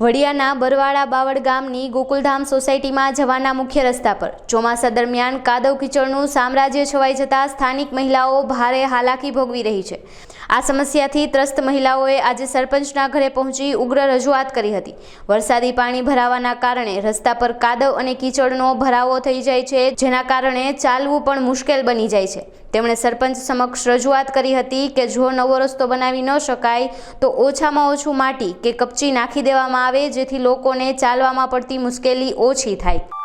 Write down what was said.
વડિયાના બરવાળા બાવળ ગામની ગોકુલધામ સોસાયટીમાં જવાના મુખ્ય રસ્તા પર ચોમાસા દરમિયાન કાદવ કીચડનું સામ્રાજ્ય છવાઈ જતા સ્થાનિક મહિલાઓ ભારે હાલાકી ભોગવી રહી છે। આ સમસ્યાથી ત્રસ્ત મહિલાઓએ આજે સરપંચના ઘરે પહોંચી ઉગ્ર રજૂઆત કરી હતી। વરસાદી પાણી ભરાવાના કારણે રસ્તા પર કાદવ અને કીચડનો ભરાવો થઈ જાય છે, જેના કારણે ચાલવું પણ મુશ્કેલ બની જાય છે। તેમણે સરપંચ સમક્ષ રજૂઆત કરી હતી કે જો નવો રસ્તો બનાવી ન શકાય તો ઓછામાં ઓછું માટી કે કપચી નાખી દેવામાં આવે, જેથી લોકોને ચાલવામાં પડતી મુશ્કેલી ઓછી થાય।